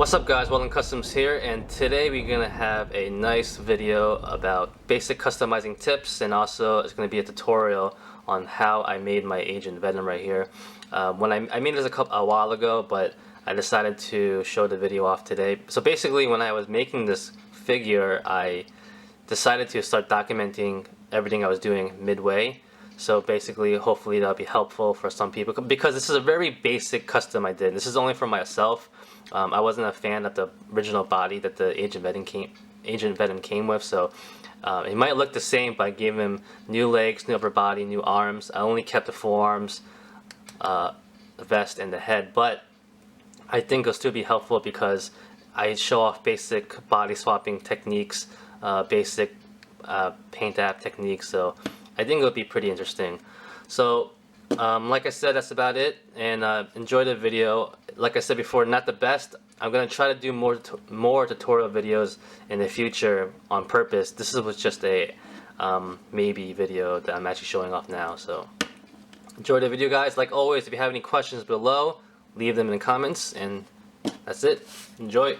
What's up guys, Weldon Customs here, and today we're going to have a nice video about basic customizing tips, and also it's going to be a tutorial on how I made my Agent Venom right here. I made this a while ago, but I decided to show the video off today. So basically when I was making this figure, I decided to start documenting everything I was doing midway. So basically, hopefully that'll be helpful for some people, because this is a very basic custom I did. This is only for myself. I wasn't a fan of the original body that the Agent Venom came with, so it might look the same, but I gave him new legs, new upper body, new arms. I only kept the forearms, the vest, and the head, but I think it'll still be helpful because I show off basic body swapping techniques, basic paint app techniques, so I think it'll be pretty interesting. So like I said, that's about it, and enjoy the video. Like I said before, not the best. I'm gonna try to do more tutorial videos in the future on purpose. This was just a maybe video that I'm actually showing off now. So enjoy the video, guys. Like always, if you have any questions below, leave them in the comments, and that's it. Enjoy.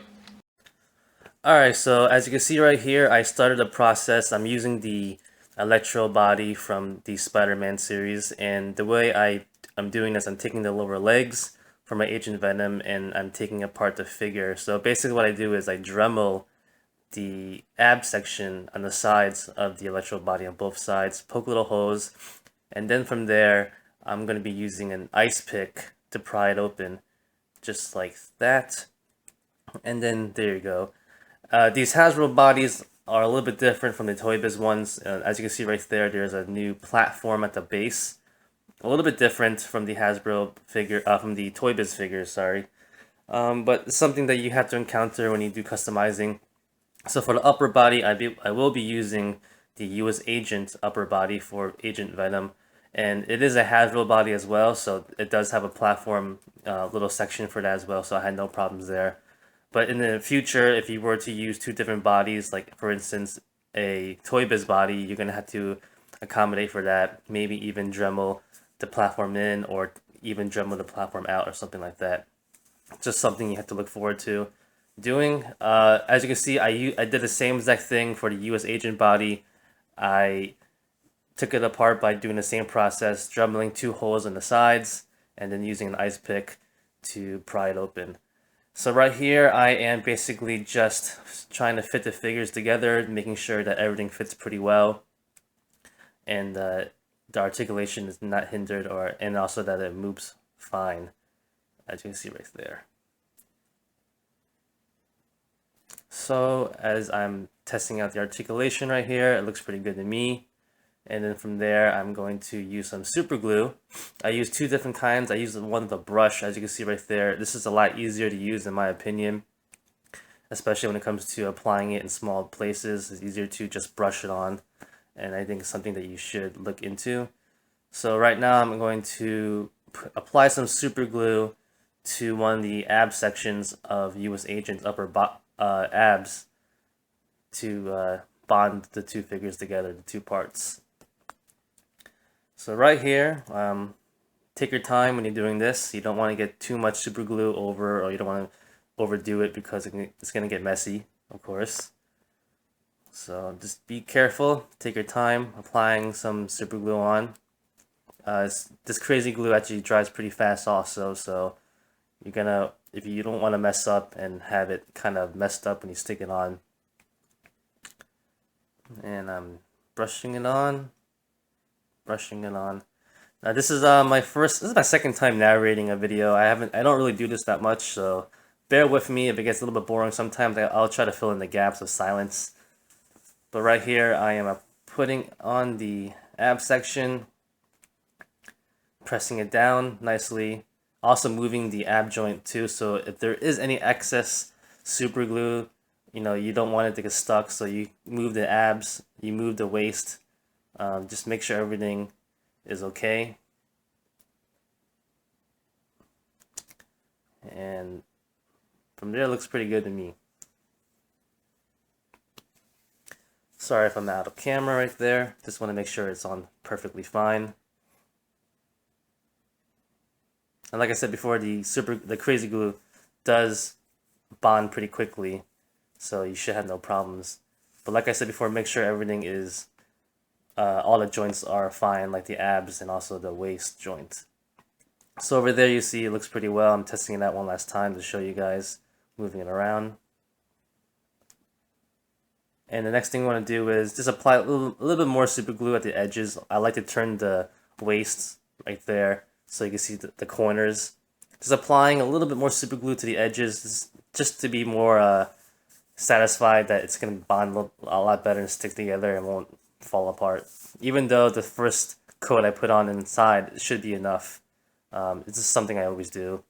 Alright, so as you can see right here, I started the process. I'm using the Electro body from the Spider-Man series, and the way I'm doing this, I'm taking the lower legs for my Agent Venom and I'm taking apart the figure. So basically what I do is I Dremel the ab section on the sides of the Electro body on both sides, poke little holes, and then from there I'm going to be using an ice pick to pry it open, just like that. And then there you go. These Hasbro bodies are a little bit different from the Toy Biz ones. As you can see right there, there's a new platform at the base. A little bit different from the Hasbro figure, from the Toy Biz figures, sorry. But it's something that you have to encounter when you do customizing. So for the upper body, I will be using the US Agent upper body for Agent Venom. And it is a Hasbro body as well, so it does have a platform little section for that as well, so I had no problems there. But in the future, if you were to use two different bodies, like for instance a Toy Biz body, you're going to have to accommodate for that. Maybe even Dremel the platform in, or even Dremel the platform out, or something like that. Just something you have to look forward to doing. As you can see, I did the same exact thing for the US Agent body. I took it apart by doing the same process, dremeling two holes on the sides, and then using an ice pick to pry it open. So right here, I am basically just trying to fit the figures together, making sure that everything fits pretty well, and the articulation is not hindered, and also that it moves fine, as you can see right there. So as I'm testing out the articulation right here, it looks pretty good to me. And then from there, I'm going to use some super glue. I use two different kinds. I use the one with a brush, as you can see right there. This is a lot easier to use in my opinion, especially when it comes to applying it in small places. It's easier to just brush it on, and I think it's something that you should look into. So right now I'm going to apply some super glue to one of the ab sections of US Agent's upper abs to bond the two figures together, the two parts. So right here, take your time when you're doing this. You don't want to get too much super glue over, or you don't want to overdo it because it's going to get messy, of course. So just be careful, take your time applying some super glue on. This crazy glue actually dries pretty fast also, so if you don't want to mess up and have it kind of messed up when you stick it on. And I'm brushing it on. Now this is this is my second time narrating a video. I don't really do this that much, so bear with me if it gets a little bit boring. Sometimes I'll try to fill in the gaps of silence. But right here I am putting on the ab section, pressing it down nicely, also moving the ab joint too, so if there is any excess super glue, you don't want it to get stuck, so you move the abs, you move the waist. Just make sure everything is okay. And from there, it looks pretty good to me. Sorry if I'm out of camera right there. Just want to make sure it's on perfectly fine. And like I said before, the crazy glue does bond pretty quickly, so you should have no problems. But like I said before, make sure everything is all the joints are fine, like the abs and also the waist joint. So over there you see it looks pretty well. I'm testing it out one last time to show you guys, moving it around. And the next thing we want to do is just apply a little bit more super glue at the edges. I like to turn the waist right there so you can see the corners. Just applying a little bit more super glue to the edges just to be more satisfied that it's going to bond a lot better and stick together and won't fall apart. Even though the first coat I put on inside should be enough. It's just something I always do.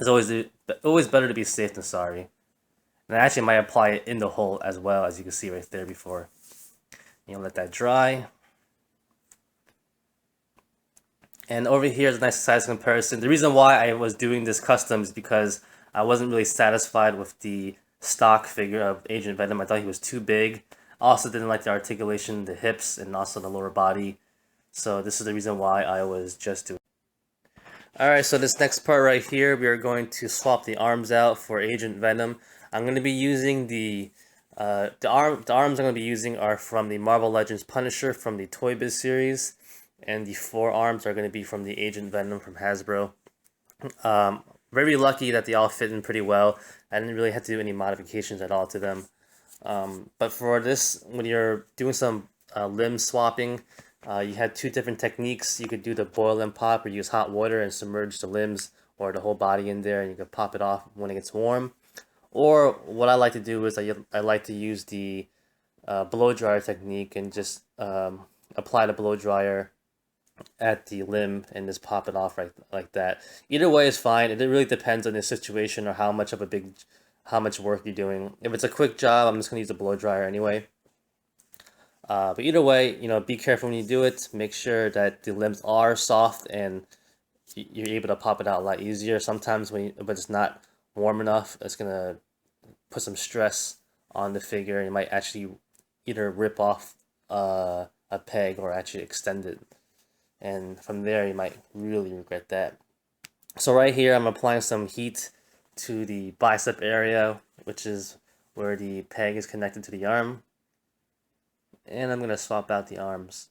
It's always better to be safe than sorry. And I actually might apply it in the hole as well, as you can see right there before. Let that dry. And over here is a nice size comparison. The reason why I was doing this custom is because I wasn't really satisfied with the stock figure of Agent Venom. I thought he was too big. Also didn't like the articulation, the hips, and also the lower body. So this is the reason why I was just doing it. Alright, so this next part right here, we are going to swap the arms out for Agent Venom. I'm going to be using the arms I'm going to be using are from the Marvel Legends Punisher from the Toy Biz series, and the forearms are going to be from the Agent Venom from Hasbro. Very lucky that they all fit in pretty well. I didn't really have to do any modifications at all to them. But for this, when you're doing some limb swapping, you had two different techniques. You could do the boil and pop, or use hot water and submerge the limbs or the whole body in there, and you could pop it off when it gets warm. Or what I like to do is I like to use the blow dryer technique and just apply the blow dryer at the limb and just pop it off right like that. Either way is fine. It really depends on the situation or how much work you're doing. If it's a quick job, I'm just gonna use the blow dryer anyway. But either way, be careful when you do it. Make sure that the limbs are soft and you're able to pop it out a lot easier. Sometimes but it's not warm enough, it's gonna put some stress on the figure, and you might actually either rip off a peg or actually extend it, and from there you might really regret that. So right here I'm applying some heat to the bicep area, which is where the peg is connected to the arm, and I'm going to swap out the arms.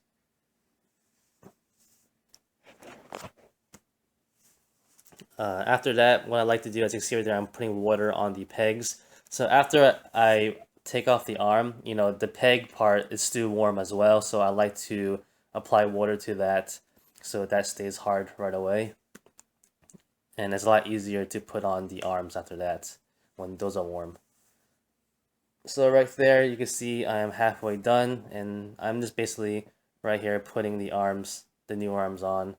After that, what I like to do, as you can see right there, I'm putting water on the pegs. So after I take off the arm, the peg part is still warm as well, so I like to apply water to that so that stays hard right away. And it's a lot easier to put on the arms after that when those are warm. So right there, you can see I am halfway done, and I'm just basically right here putting the new arms on,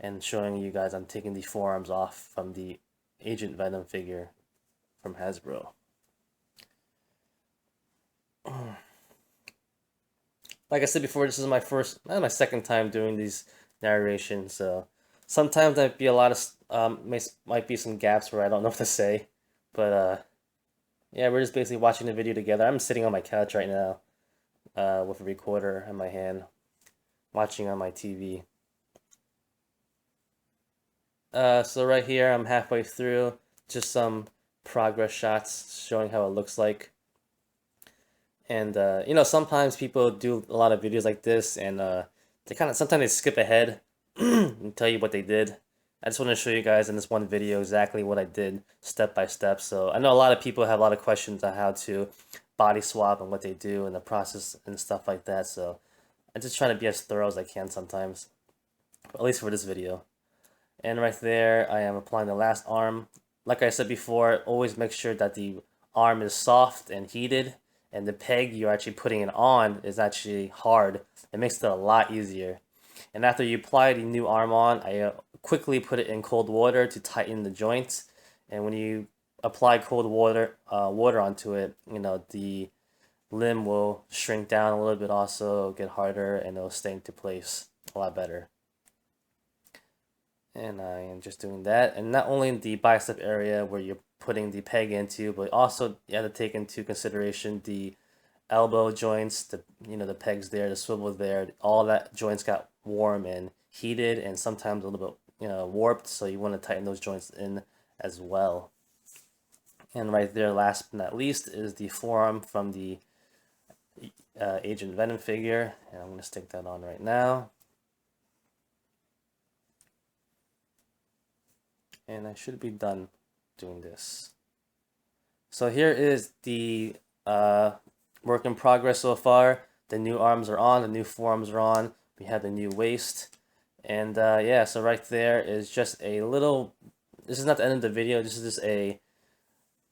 and showing you guys I'm taking the forearms off from the Agent Venom figure from Hasbro. Like I said before, this is my second time doing these narrations, so sometimes there'd be a lot of might be some gaps where I don't know what to say, but yeah, we're just basically watching the video together. I'm sitting on my couch right now with a recorder in my hand, watching on my TV. So right here, I'm halfway through, just some progress shots showing how it looks like. And sometimes people do a lot of videos like this, and sometimes they skip ahead and tell you what they did. I just want to show you guys in this one video exactly what I did step by step. So I know a lot of people have a lot of questions on how to body swap and what they do and the process and stuff like that. So I'm just trying to be as thorough as I can sometimes, at least for this video. And right there, I am applying the last arm. Like I said before, always make sure that the arm is soft and heated, and the peg you're actually putting it on is actually hard. It makes it a lot easier. And after you apply the new arm on, I quickly put it in cold water to tighten the joints. And when you apply cold water onto it, the limb will shrink down a little bit, also get harder, and it'll stay into place a lot better. And I am just doing that. And not only in the bicep area where you're putting the peg into, but also you have to take into consideration the elbow joints, the pegs there, the swivel there, all that joints got warm and heated and sometimes a little bit warped, so you want to tighten those joints in as well. And right there, last but not least, is the forearm from the Agent Venom figure. And I'm going to stick that on right now. And I should be done doing this. So here is the work in progress so far. The new arms are on, the new forearms are on. We have the new waist. And yeah, so right there is just a little, this is not the end of the video, this is just a,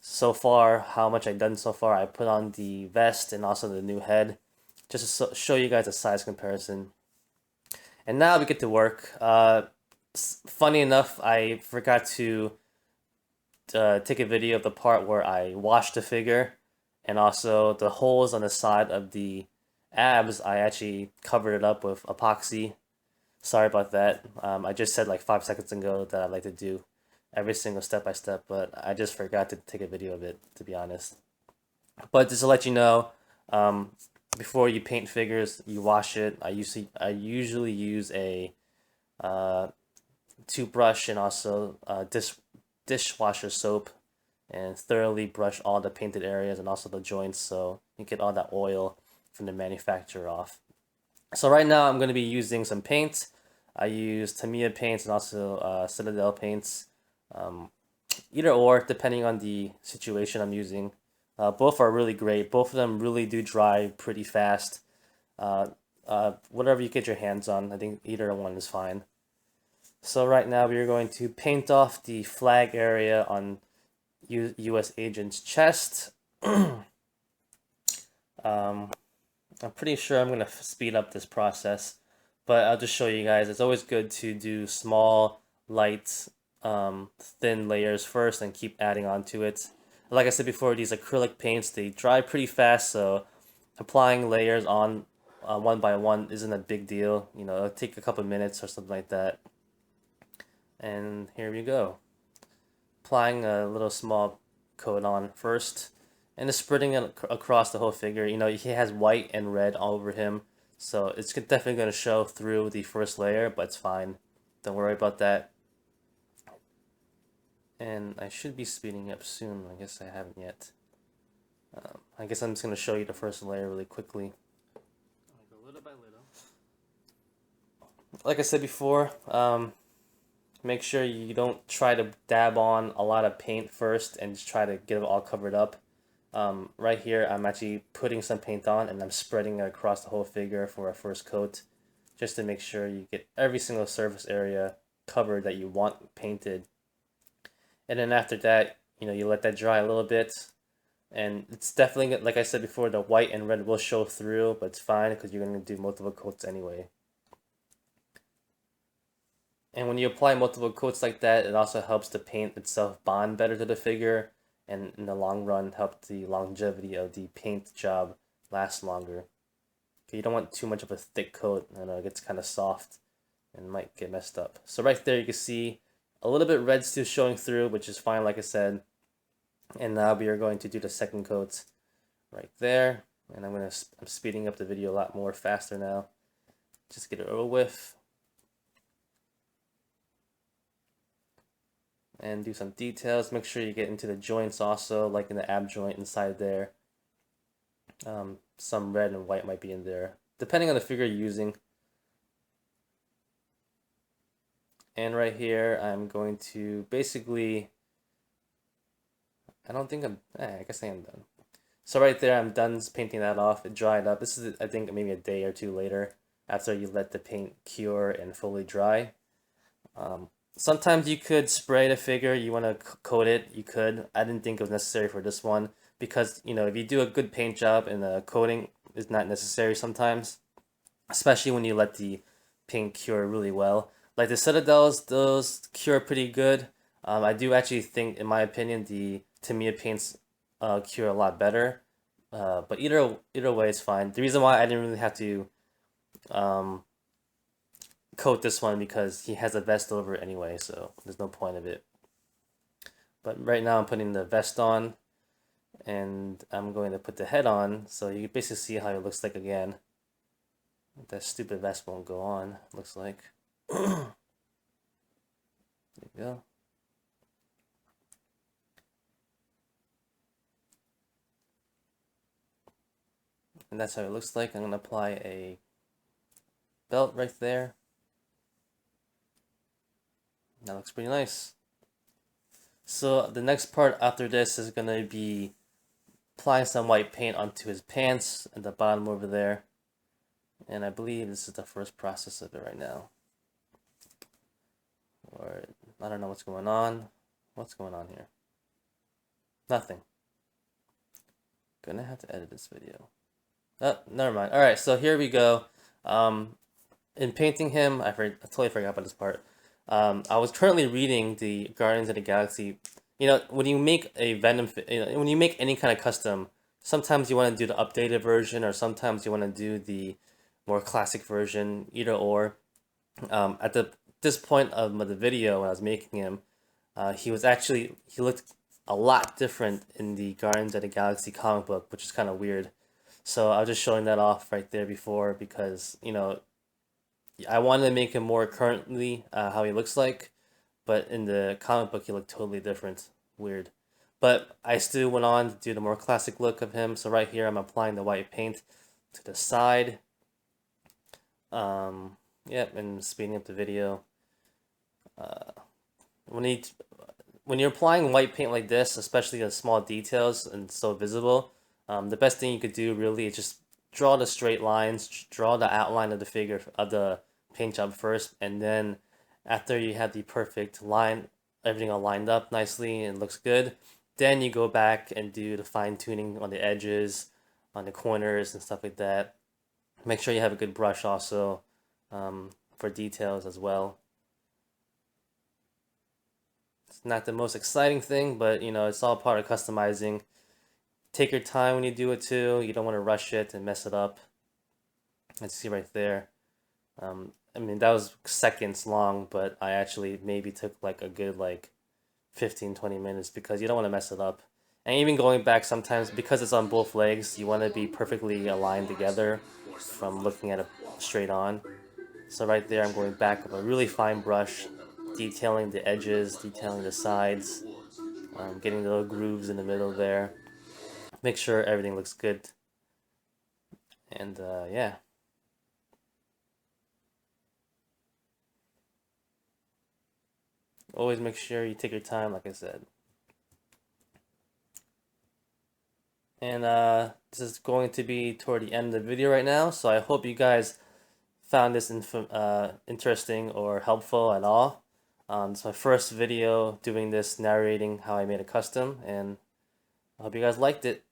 so far, how much I've done so far. I put on the vest and also the new head, just to show you guys a size comparison. And now we get to work. Funny enough, I forgot to take a video of the part where I washed the figure, and also the holes on the side of the abs, I actually covered it up with epoxy. Sorry about that. I just said like 5 seconds ago that I'd like to do every single step by step, but I just forgot to take a video of it, to be honest. But just to let you know, before you paint figures, you wash it. I usually use a toothbrush and also dishwasher soap, and thoroughly brush all the painted areas and also the joints so you get all that oil from the manufacturer off. So right now I'm going to be using some paint. I use Tamiya paints and also Citadel paints. Either or, depending on the situation I'm using. Both are really great. Both of them really do dry pretty fast. Whatever you get your hands on, I think either one is fine. So right now we are going to paint off the flag area on U.S. Agent's chest. I'm pretty sure I'm going to speed up this process, but I'll just show you guys. It's always good to do small, light, thin layers first and keep adding on to it. Like I said before, these acrylic paints, they dry pretty fast, so applying layers on one by one isn't a big deal. You know, it'll take a couple minutes or something like that. And here we go. Applying a little small coat on first, and just spreading it across the whole figure. You know, he has white and red all over him, so it's definitely going to show through the first layer, but it's fine. Don't worry about that. And I should be speeding up soon. I guess I haven't yet. I guess I'm just going to show you the first layer really quickly. I'll go little by little. Like I said before, make sure you don't try to dab on a lot of paint first and just try to get it all covered up. Right here, I'm actually putting some paint on and I'm spreading it across the whole figure for a first coat, just to make sure you get every single surface area covered that you want painted. And then after that, you know, you let that dry a little bit. And it's definitely, like I said before, the white and red will show through, but it's fine because you're going to do multiple coats anyway. And when you apply multiple coats like that, it also helps the paint itself bond better to the figure, and in the long run help the longevity of the paint job last longer. Okay, you don't want too much of a thick coat, I know it gets kind of soft and might get messed up. So right there you can see a little bit red still showing through, which is fine, like I said. And now we are going to do the second coat right there. And I'm speeding up the video a lot more faster now. Just get it over with. And do some details. Make sure you get into the joints also, like in the ab joint inside there. Some red and white might be in there, depending on the figure you're using. And right here, I'm going to basically, I guess I am done. So right there, I'm done painting that off. It dried up. This is, I think, maybe a day or two later after you let the paint cure and fully dry. Sometimes you could spray the figure, you want to coat it, you could. I didn't think it was necessary for this one because, you know, if you do a good paint job and the coating is not necessary sometimes, especially when you let the paint cure really well. Like the Citadels, those cure pretty good. I do actually think, in my opinion, the Tamiya paints cure a lot better. But either way, it's fine. The reason why I didn't really have to coat this one because he has a vest over it anyway, so there's no point of it. But right now I'm putting the vest on, and I'm going to put the head on, so you can basically see how it looks like again. That stupid vest won't go on, looks like. There you go. and that's how it looks like. I'm gonna apply a belt right there. That looks pretty nice. So the next part after this is gonna be applying some white paint onto his pants at the bottom over there. And I believe this is the first process of it right now. Or I don't know what's going on. What's going on here? Nothing. Gonna have to edit this video. Oh, never mind. Alright, so here we go. In painting him, I totally forgot about this part. I was currently reading the Guardians of the Galaxy. You know, when you make a Venom, when you make any kind of custom, sometimes you want to do the updated version, or sometimes you want to do the more classic version, either or. At this point of the video, when I was making him, he looked a lot different in the Guardians of the Galaxy comic book, which is kind of weird. So I was just showing that off right there before because, you know, I wanted to make him more currently how he looks like, but in the comic book he looked totally different. Weird. But I still went on to do the more classic look of him. So right here I'm applying the white paint to the side. Yep, and speeding up the video. When you're applying white paint like this, especially the small details and so visible, the best thing you could do really is just draw the straight lines, draw the outline of the figure of the paint job first, and then after you have the perfect line, everything all lined up nicely and looks good, then you go back and do the fine tuning on the edges, on the corners and stuff like that. Make sure you have a good brush also for details as well. It's not the most exciting thing, but you know, it's all part of customizing. Take your time when you do it too. You don't want to rush it and mess it up. Let's see right there. I mean, that was seconds long, but I actually maybe took like a good 15-20 minutes because you don't want to mess it up. And even going back sometimes, because it's on both legs, you want to be perfectly aligned together from looking at it straight on. So right there, I'm going back with a really fine brush, detailing the edges, detailing the sides, getting the little grooves in the middle there. Make sure everything looks good. And yeah. Always make sure you take your time, like I said. And this is going to be toward the end of the video right now, so I hope you guys found this interesting or helpful at all. It's my first video doing this, narrating how I made a custom, and I hope you guys liked it.